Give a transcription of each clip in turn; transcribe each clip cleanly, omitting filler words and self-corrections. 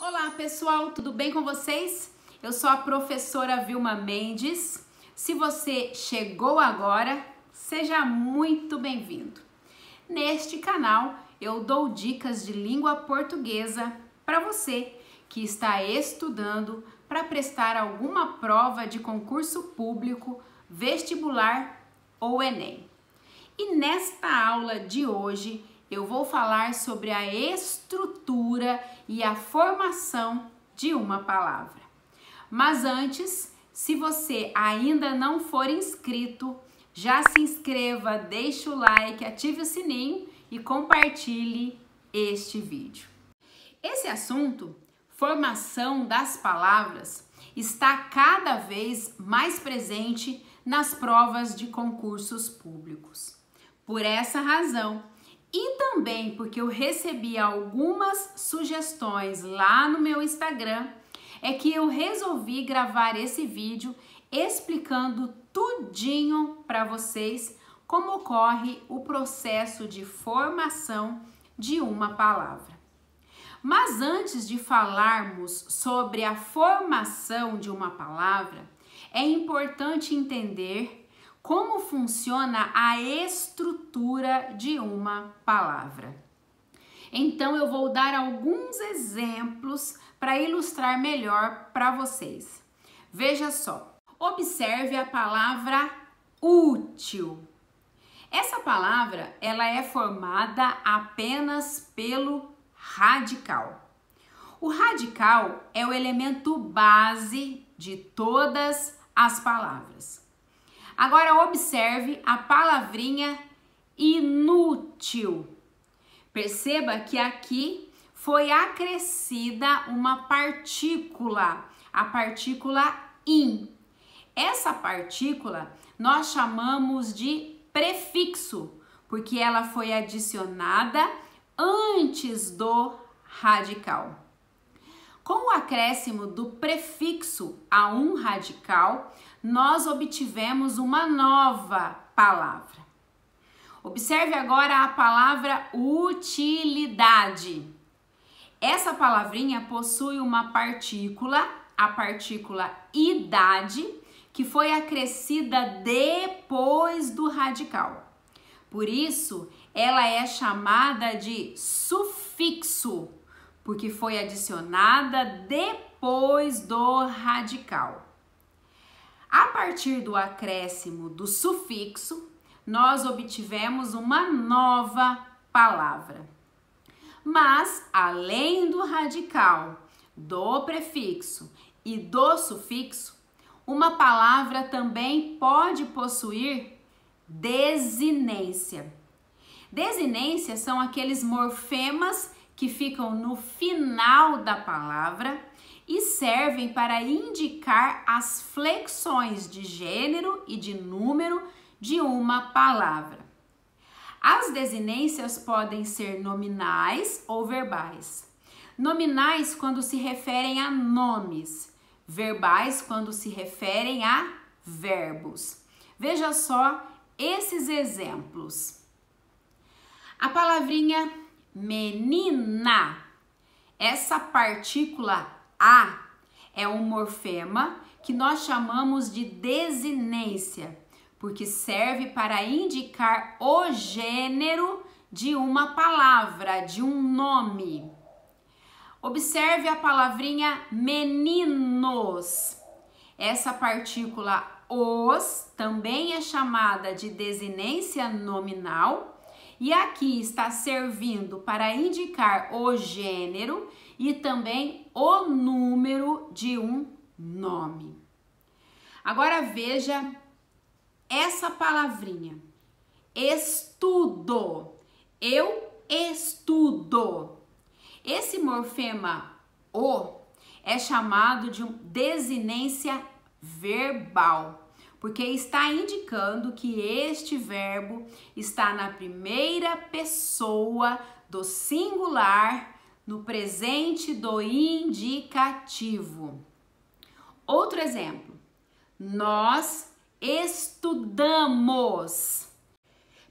Olá pessoal, tudo bem com vocês? Eu sou a professora Vilma Mendes. Se você chegou agora, seja muito bem-vindo. Neste canal eu dou dicas de língua portuguesa para você que está estudando para prestar alguma prova de concurso público, vestibular ou Enem. E nesta aula de hoje eu vou falar sobre a estrutura e a formação de uma palavra. Mas antes, se você ainda não for inscrito, já se inscreva, deixe o like, ative o sininho e compartilhe este vídeo. Esse assunto, formação das palavras, está cada vez mais presente nas provas de concursos públicos. Por essa razão, e também porque eu recebi algumas sugestões lá no meu Instagram, é que eu resolvi gravar esse vídeo explicando tudinho para vocês como ocorre o processo de formação de uma palavra. Mas antes de falarmos sobre a formação de uma palavra, é importante entender como funciona a estrutura de uma palavra. Então eu vou dar alguns exemplos para ilustrar melhor para vocês. Veja só, observe a palavra útil. Essa palavra ela é formada apenas pelo radical. O radical é o elemento base de todas as palavras. Agora observe a palavrinha inútil. Perceba que aqui foi acrescida uma partícula, a partícula in. Essa partícula nós chamamos de prefixo, porque ela foi adicionada antes do radical. Com o acréscimo do prefixo a um radical, nós obtivemos uma nova palavra. Observe agora a palavra utilidade. Essa palavrinha possui uma partícula, a partícula idade, que foi acrescida depois do radical. Por isso, ela é chamada de sufixo, porque foi adicionada depois do radical. A partir do acréscimo do sufixo, nós obtivemos uma nova palavra. Mas, além do radical, do prefixo e do sufixo, uma palavra também pode possuir desinência. Desinências são aqueles morfemas que ficam no final da palavra e servem para indicar as flexões de gênero e de número de uma palavra. As desinências podem ser nominais ou verbais. Nominais quando se referem a nomes, verbais quando se referem a verbos. Veja só esses exemplos. A palavrinha menina, essa partícula a é um morfema que nós chamamos de desinência, porque serve para indicar o gênero de uma palavra, de um nome. Observe a palavrinha meninos. Essa partícula os também é chamada de desinência nominal e aqui está servindo para indicar o gênero e também o número de um nome. Agora veja essa palavrinha, estudo. Eu estudo. Esse morfema o é chamado de desinência verbal, porque está indicando que este verbo está na primeira pessoa do singular, no presente do indicativo. Outro exemplo, nós estudamos.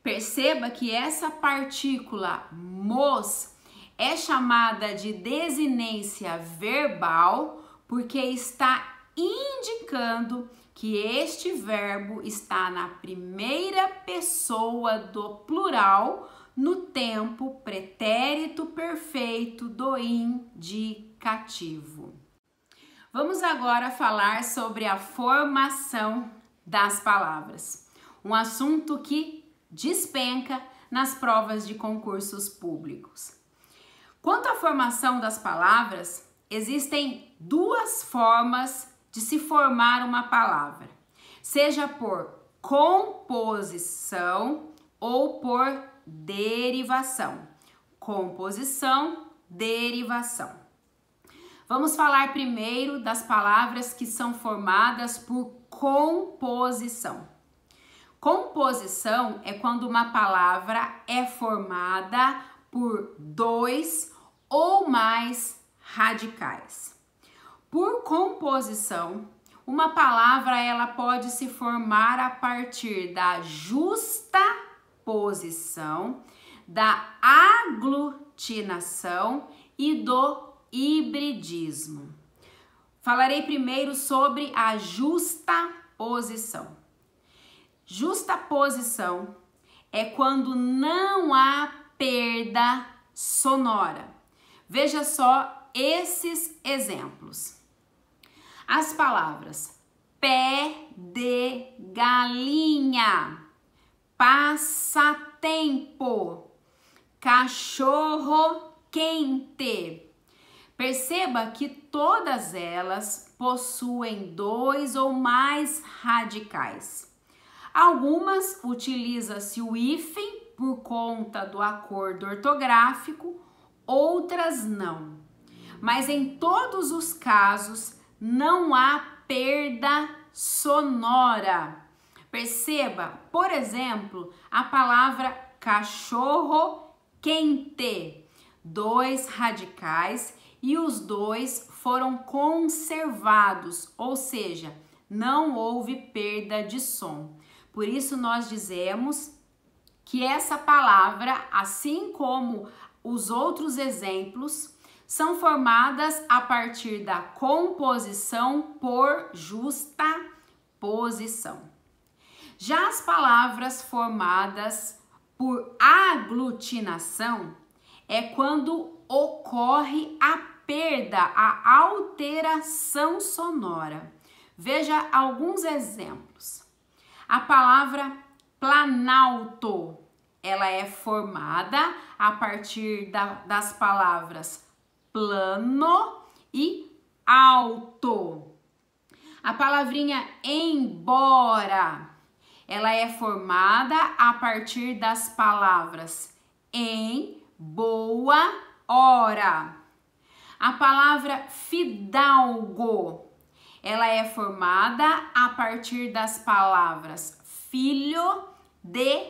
Perceba que essa partícula mos É chamada de desinência verbal porque está indicando que este verbo está na primeira pessoa do plural no tempo pretérito perfeito do indicativo. Vamos agora falar sobre a formação das palavras, um assunto que despenca nas provas de concursos públicos. Quanto à formação das palavras, existem duas formas de se formar uma palavra, seja por composição ou por derivação. Composição, derivação. Vamos falar primeiro das palavras que são formadas por composição. Composição é quando uma palavra é formada por dois ou mais radicais. Por composição, uma palavra ela pode se formar a partir da justa posição, da aglutinação e do hibridismo. Falarei primeiro sobre a justa posição. Justa posição é quando não há perda sonora. Veja só esses exemplos. As palavras pé de galinha, passatempo, cachorro quente. Perceba que todas elas possuem dois ou mais radicais. Algumas utiliza-se o hífen por conta do acordo ortográfico, outras não. Mas em todos os casos não há perda sonora. Perceba, por exemplo, a palavra cachorro quente, dois radicais e os dois foram conservados, ou seja, não houve perda de som. Por isso nós dizemos que essa palavra, assim como os outros exemplos, são formadas a partir da composição por justa posição. Já as palavras formadas por aglutinação é quando ocorre a perda, a alteração sonora. Veja alguns exemplos. A palavra planalto, ela é formada a partir das palavras plano e alto. A palavrinha embora, ela é formada a partir das palavras em boa hora. A palavra fidalgo, ela é formada a partir das palavras filho de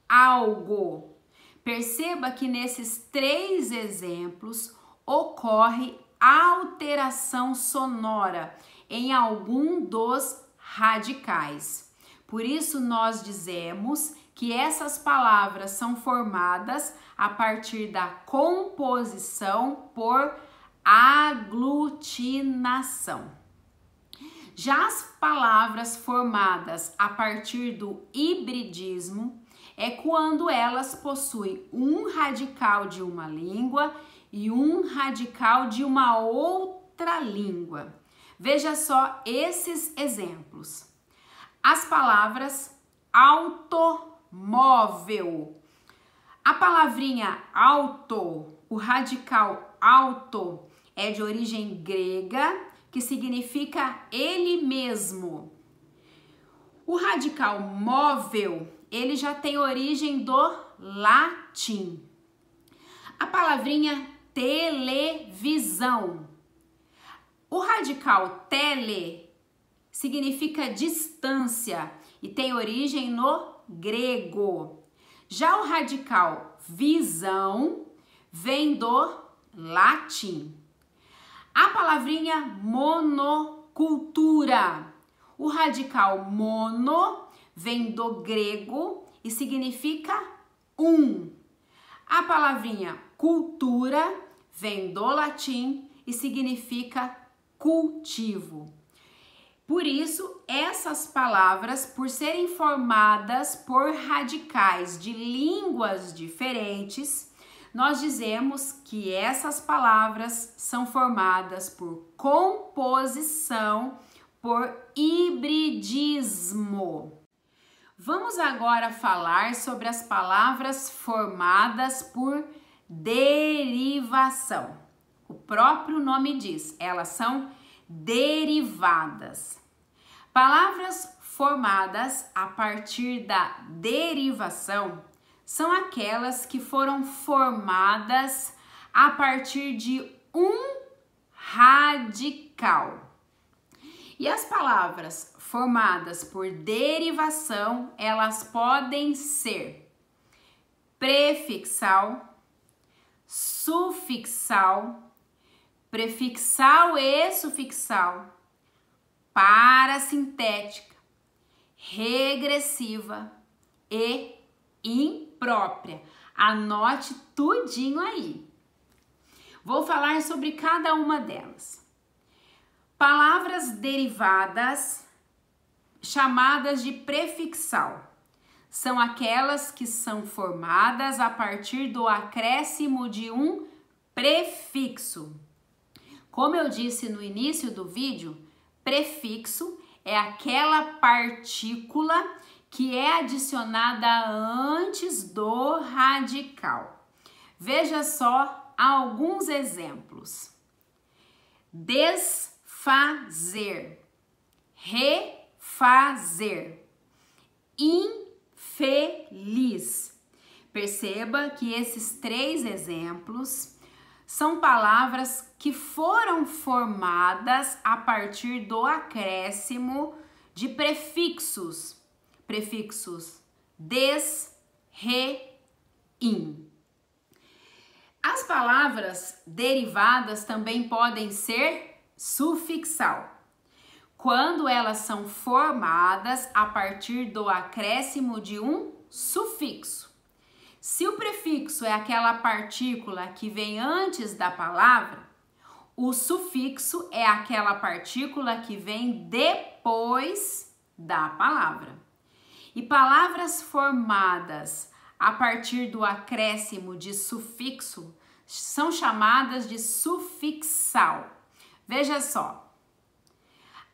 algo. Perceba que nesses três exemplos ocorre alteração sonora em algum dos radicais. Por isso nós dizemos que essas palavras são formadas a partir da composição por aglutinação. Já as palavras formadas a partir do hibridismo é quando elas possuem um radical de uma língua e um radical de uma outra língua. Veja só esses exemplos. As palavras automóvel. A palavrinha auto, o radical auto, é de origem grega, que significa ele mesmo. O radical móvel, ele já tem origem do latim. A palavrinha televisão. O radical tele significa distância e tem origem no grego. Já o radical visão vem do latim. A palavrinha monocultura. O radical mono vem do grego e significa um. A palavrinha cultura vem do latim e significa cultivo. Por isso, essas palavras, por serem formadas por radicais de línguas diferentes, nós dizemos que essas palavras são formadas por composição, por hibridismo. Vamos agora falar sobre as palavras formadas por derivação. O próprio nome diz, elas são derivadas. Palavras formadas a partir da derivação são aquelas que foram formadas a partir de um radical. E as palavras formadas por derivação, elas podem ser prefixal, sufixal, prefixal e sufixal, parasintética, regressiva e imprópria. Anote tudinho aí. Vou falar sobre cada uma delas. Palavras derivadas, chamadas de prefixal, são aquelas que são formadas a partir do acréscimo de um prefixo. Como eu disse no início do vídeo, prefixo é aquela partícula que é adicionada antes do radical. Veja só alguns exemplos. Desfazer, refazer, infeliz. Perceba que esses três exemplos são palavras que foram formadas a partir do acréscimo de prefixos. Prefixos des, re, in. As palavras derivadas também podem ser sufixal, quando elas são formadas a partir do acréscimo de um sufixo. Se o prefixo é aquela partícula que vem antes da palavra, o sufixo é aquela partícula que vem depois da palavra. E palavras formadas a partir do acréscimo de sufixo são chamadas de sufixal. Veja só.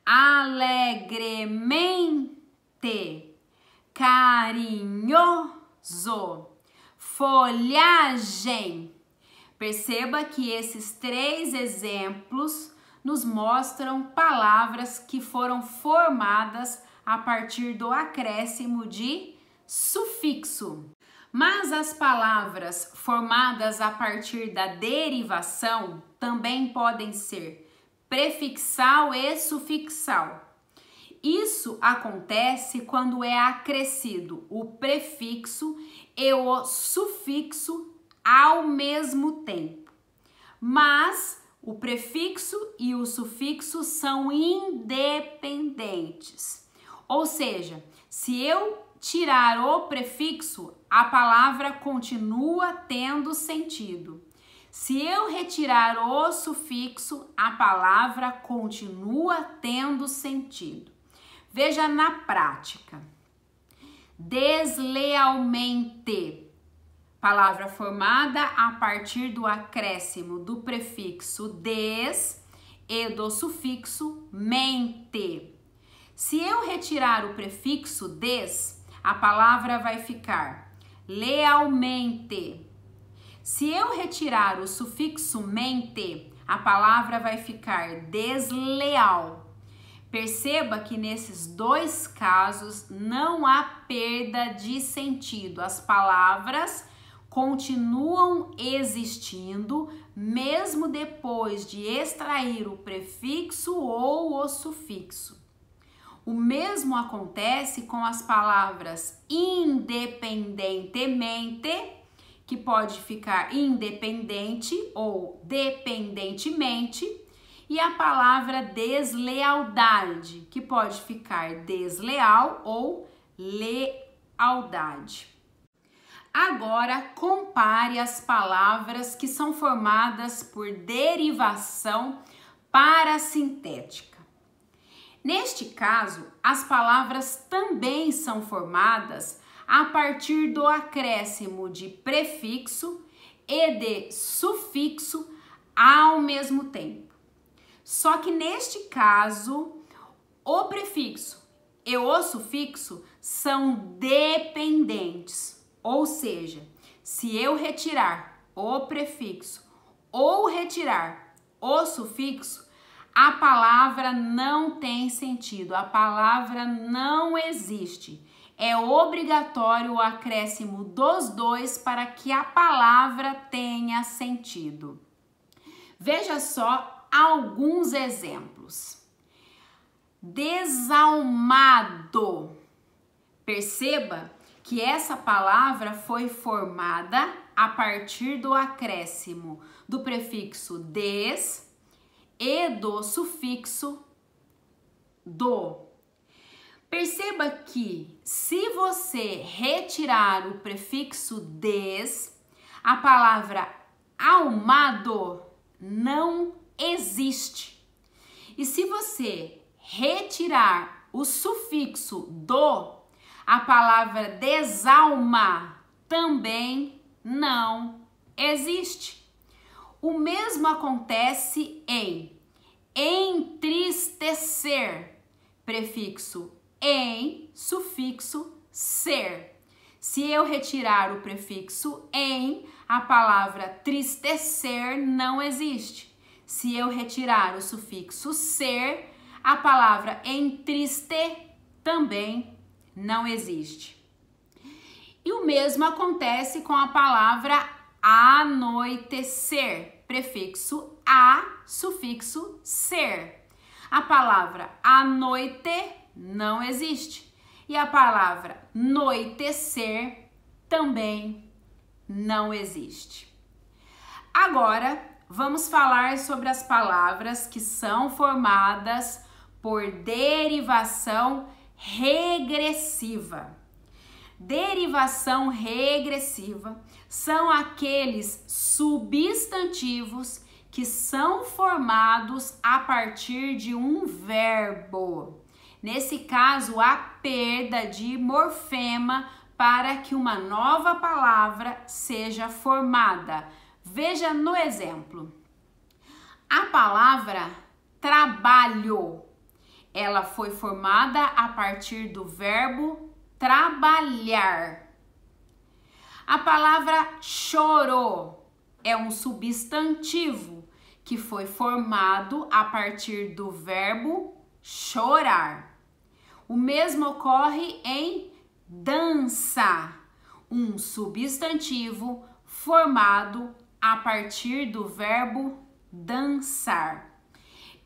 Alegremente, carinhoso, folhagem. Perceba que esses três exemplos nos mostram palavras que foram formadas a partir do acréscimo de sufixo. Mas as palavras formadas a partir da derivação também podem ser prefixal e sufixal. Isso acontece quando é acrescido o prefixo e o sufixo ao mesmo tempo. Mas o prefixo e o sufixo são independentes. Ou seja, se eu tirar o prefixo, a palavra continua tendo sentido. Se eu retirar o sufixo, a palavra continua tendo sentido. Veja na prática. Deslealmente. Palavra formada a partir do acréscimo do prefixo des e do sufixo mente. Se eu retirar o prefixo des, a palavra vai ficar lealmente. Se eu retirar o sufixo mente, a palavra vai ficar desleal. Perceba que nesses dois casos não há perda de sentido. As palavras continuam existindo mesmo depois de extrair o prefixo ou o sufixo. O mesmo acontece com as palavras independentemente, que pode ficar independente ou dependentemente, e a palavra deslealdade, que pode ficar desleal ou lealdade. Agora, compare as palavras que são formadas por derivação parasintética. Neste caso, as palavras também são formadas a partir do acréscimo de prefixo e de sufixo ao mesmo tempo. Só que neste caso, o prefixo e o sufixo são dependentes. Ou seja, se eu retirar o prefixo ou retirar o sufixo, a palavra não tem sentido, a palavra não existe. É obrigatório o acréscimo dos dois para que a palavra tenha sentido. Veja só alguns exemplos. Desalmado. Perceba que essa palavra foi formada a partir do acréscimo do prefixo des e do sufixo do. Perceba que se você retirar o prefixo des, a palavra almado não existe. E se você retirar o sufixo do, a palavra desalma também não existe. O mesmo acontece em entristecer, prefixo em, sufixo ser. Se eu retirar o prefixo em, a palavra tristecer não existe. Se eu retirar o sufixo ser, a palavra entriste também não existe. E o mesmo acontece com a palavra anoitecer, prefixo a, sufixo ser. A palavra anoite não existe. E a palavra noitecer também não existe. Agora, vamos falar sobre as palavras que são formadas por derivação regressiva. Derivação regressiva são aqueles substantivos que são formados a partir de um verbo. Nesse caso, a perda de morfema para que uma nova palavra seja formada. Veja no exemplo. A palavra trabalho, ela foi formada a partir do verbo trabalhar. A palavra chorou é um substantivo que foi formado a partir do verbo chorar. O mesmo ocorre em dança, um substantivo formado a partir do verbo dançar.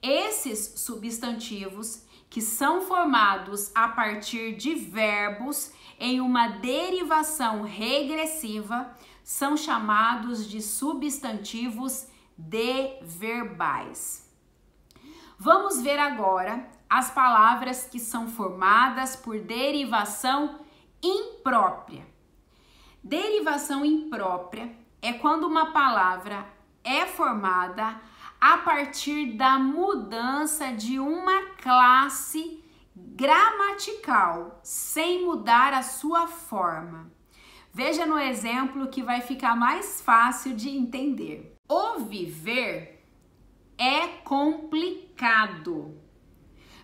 Esses substantivos que são formados a partir de verbos em uma derivação regressiva são chamados de substantivos deverbais. Vamos ver agora as palavras que são formadas por derivação imprópria. Derivação imprópria é quando uma palavra é formada a partir da mudança de uma classe gramatical, sem mudar a sua forma. Veja no exemplo que vai ficar mais fácil de entender. O viver é complicado.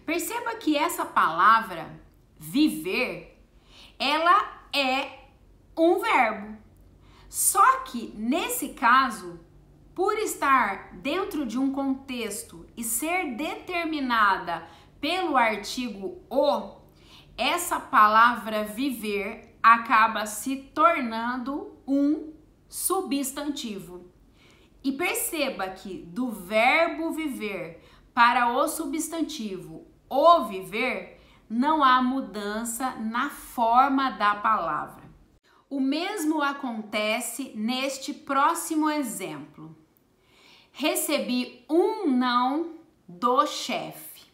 Perceba que essa palavra, viver, ela é um verbo. Só que, nesse caso, por estar dentro de um contexto e ser determinada pelo artigo o, essa palavra viver acaba se tornando um substantivo. E perceba que do verbo viver para o substantivo o viver, não há mudança na forma da palavra. O mesmo acontece neste próximo exemplo. Recebi um não do chefe.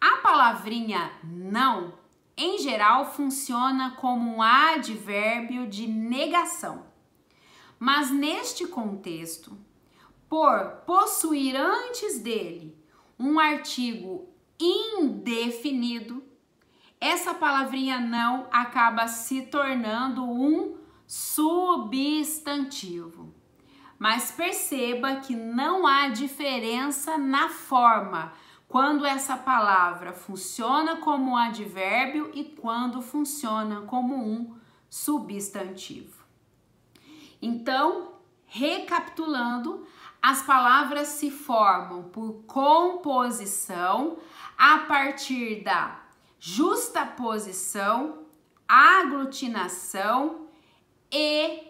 A palavrinha não, em geral, funciona como um advérbio de negação. Mas neste contexto, por possuir antes dele um artigo indefinido, essa palavrinha não acaba se tornando um substantivo. Mas perceba que não há diferença na forma quando essa palavra funciona como um advérbio e quando funciona como um substantivo. Então, recapitulando, as palavras se formam por composição a partir da justaposição, aglutinação e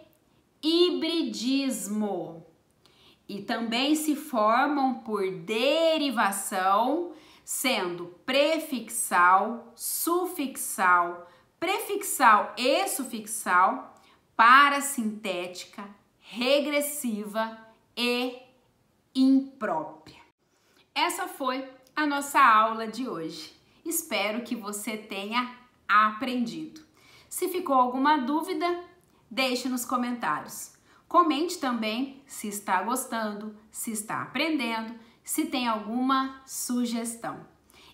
hibridismo. E também se formam por derivação, sendo prefixal, sufixal, prefixal e sufixal, parasintética, regressiva e imprópria. Essa foi a nossa aula de hoje. Espero que você tenha aprendido. Se ficou alguma dúvida, deixe nos comentários. Comente também se está gostando, se está aprendendo, se tem alguma sugestão.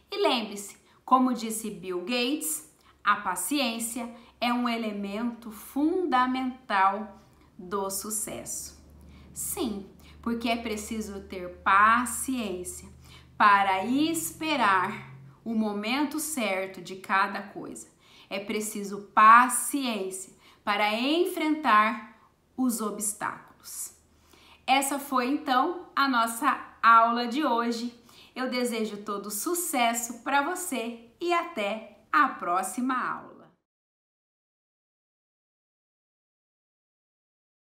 E lembre-se, como disse Bill Gates, a paciência é um elemento fundamental do sucesso. Sim, porque é preciso ter paciência para esperar o momento certo de cada coisa. É preciso paciência para enfrentar os obstáculos. Essa foi então a nossa aula de hoje. Eu desejo todo sucesso para você e até a próxima aula.